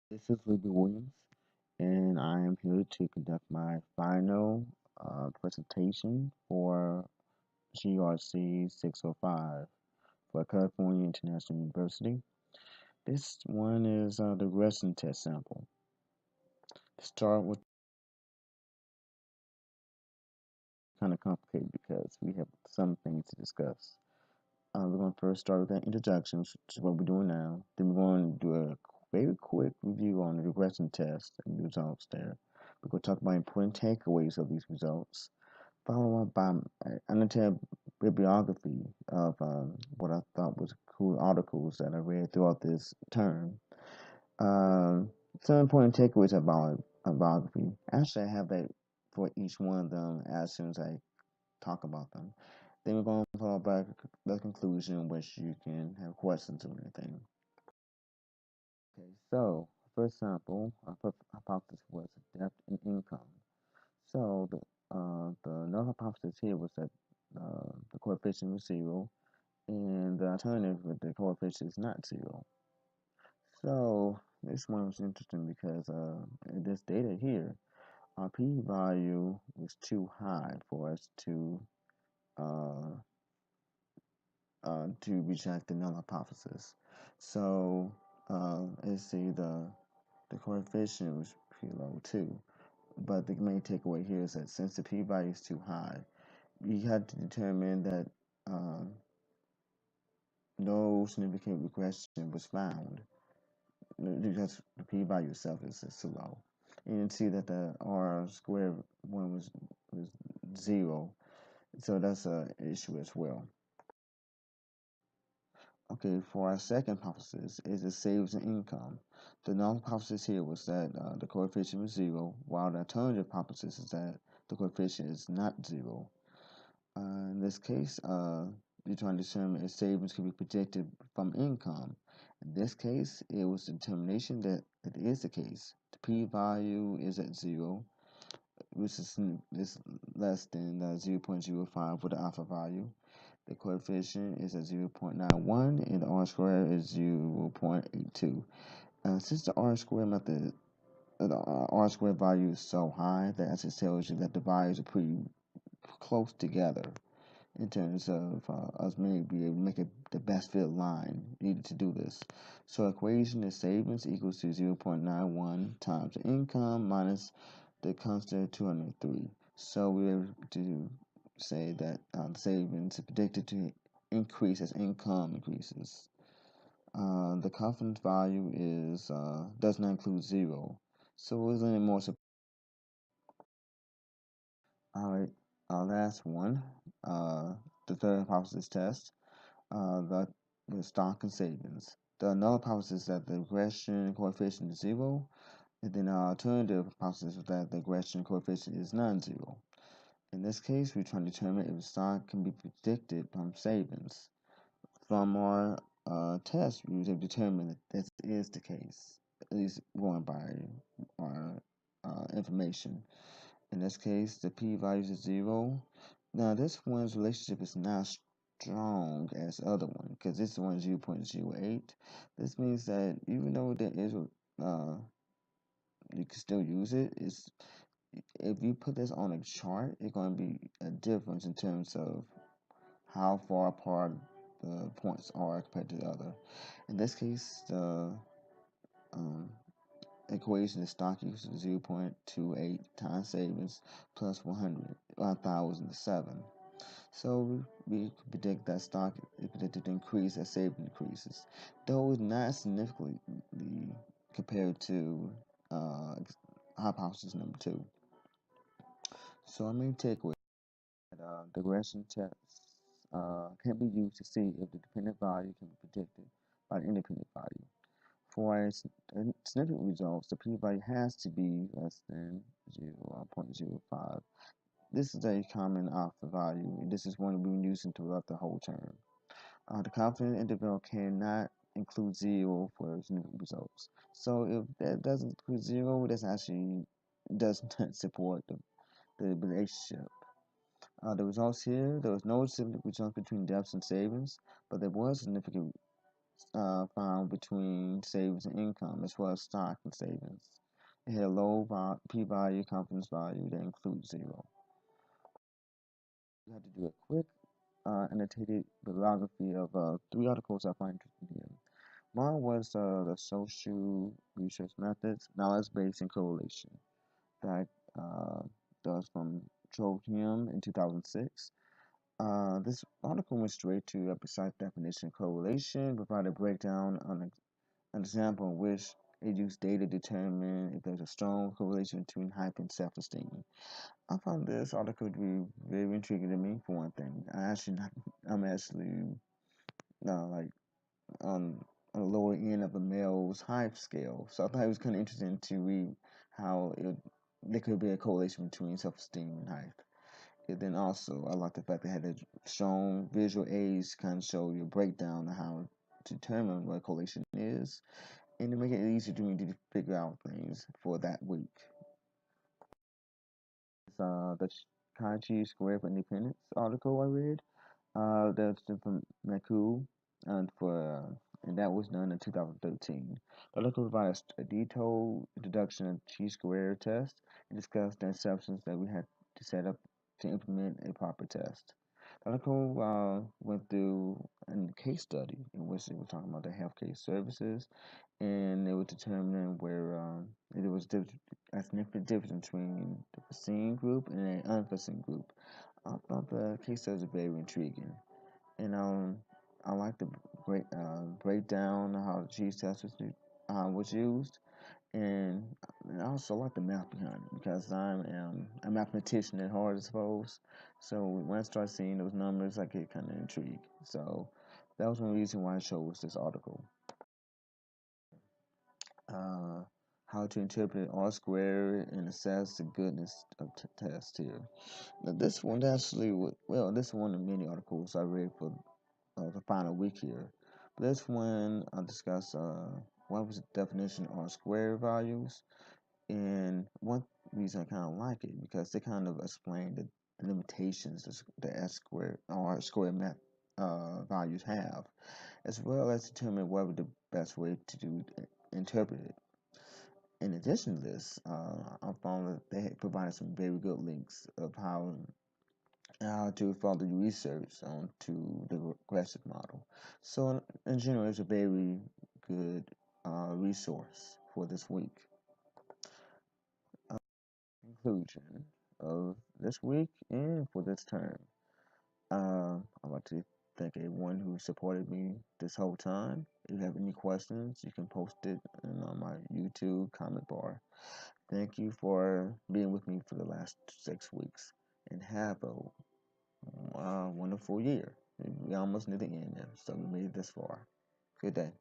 This is Williams, and I am here to conduct my final presentation for GRC 605 for California International University. This one is the regression test sample. To start with, kind of complicated because we have some things to discuss. We're going to first start with an introduction, which is what we're doing now. Then we're going to do a very quick review on the regression test and the results there. We're going to talk about important takeaways of these results, followed by an entire bibliography of what I thought was cool articles that I read throughout this term. Some important takeaways about a biography. Actually, I have that for each one of them as soon as I talk about them. Then we're going to follow back the conclusion, which you can have questions or anything. Okay, so first sample, our first hypothesis was depth and income. So the null hypothesis here was that the coefficient was zero, and the alternative with the coefficient is not zero. So this one was interesting because this data here, our p-value was too high for us uh, to reject the null hypothesis. So let's see, the coefficient was pretty low too. But the main takeaway here is that since the p-value is too high, we had to determine that um, no significant regression was found because the p-value itself is too low. And you can see that the r squared one was zero, so that's an issue as well. Okay, for our second hypothesis is the savings and income. The null hypothesis here was that the coefficient was zero, while the alternative hypothesis is that the coefficient is not zero. In this case, you're trying to determine if savings can be predicted from income. In this case, it was a determination that it is the case. The p-value is at zero, which is less than 0.05 for the alpha value. The coefficient is at 0.91 and the r squared is 0.82. Since the r squared method, the r squared value is so high that it tells you that the values are pretty close together in terms of us maybe able to make it the best fit line needed to do this. So equation is savings equals to 0.91 times the income minus the constant 203. So we're able to say that the savings is predicted to increase as income increases. The confidence value is does not include zero. So it's a little more. All right, our last one, the third hypothesis test. The stock and savings. The null hypothesis is that the regression coefficient is zero, and then our alternative hypothesis is that the regression coefficient is non-zero. In this case, we're trying to determine if stock can be predicted from savings. From our test, we have determined that this is the case, at least going by our information. In this case, the p-value is zero. Now, this one's relationship is not strong as the other one because this one is 0.08. This means that even though there is you can still use it. It's if you put this on a chart, it's going to be a difference in terms of how far apart the points are compared to the other. In this case, the um, equation is stock equals to 0.28 times savings plus 1,007. So we predict that stock is predicted to increase as savings increases, though not significantly compared to uh, hypothesis number two. So our main takeaway is that the regression tests can be used to see if the dependent value can be predicted by the independent value. For a significant results, the p-value has to be less than 0.05. This is a common alpha value, and this is one we've been using throughout the whole term. The confidence interval cannot include zero for significant results. So if that doesn't include zero, that's actually does not support the relationship. The results here, there was no significant results between depths and savings, but there was significant found between savings and income, as well as stock and savings. It had a low p-value, confidence value that includes zero. You have to do a quick annotated bibliography of 3 articles I find interesting here. One was the social research methods, knowledge-based, and correlation. That uh, was from Him in 2006. This article went straight to a precise definition of correlation, provided a breakdown on an example in which it used data to determine if there's a strong correlation between hype and self-esteem. I found this article to be very intriguing to me, for one thing. I'm actually like on a lower end of the male's hype scale, so I thought it was kind of interesting to read how there could be a correlation between self-esteem and height. And then also, I like the fact they had a strong visual aids to kind of show you a breakdown of how to determine what correlation is, and to make it easier to me to figure out things for that week. It's the Kaiji Square for Independence article I read. That's from Naku, and that was done in 2013. The article provides a detailed introduction of Chi-square test and discussed the exceptions that we had to set up to implement a proper test. The article went through a case study in which it was talking about the healthcare services, and it was determining where there was a significant difference between the vaccine group and an unvaccinated group. I thought the case studies are very intriguing, and I like the breakdown of how the cheese test was used, and I also like the math behind it because I'm a mathematician at heart, I suppose. So when I start seeing those numbers, I get kind of intrigued. So that was one reason why I chose this article. Uh, how to interpret R squared and assess the goodness of test here. Now this one actually, this is one of many articles I read for the final week here. But this one I discuss what was the definition of R squared values, and one reason I kind of like it because they kind of explain the limitations the S squared or R squared values have, as well as determine what would the best way to interpret it. In addition to this, I found that they had provided some very good links of how to follow the research onto the regressive model. So in general, it's a very good resource for this week. Conclusion of this week and for this term. I'd like to thank everyone who supported me this whole time. If you have any questions, you can post it on my YouTube comment bar. Thank you for being with me for the last 6 weeks, and have a wonderful year. We almost near the end now, so we made it this far. Good day.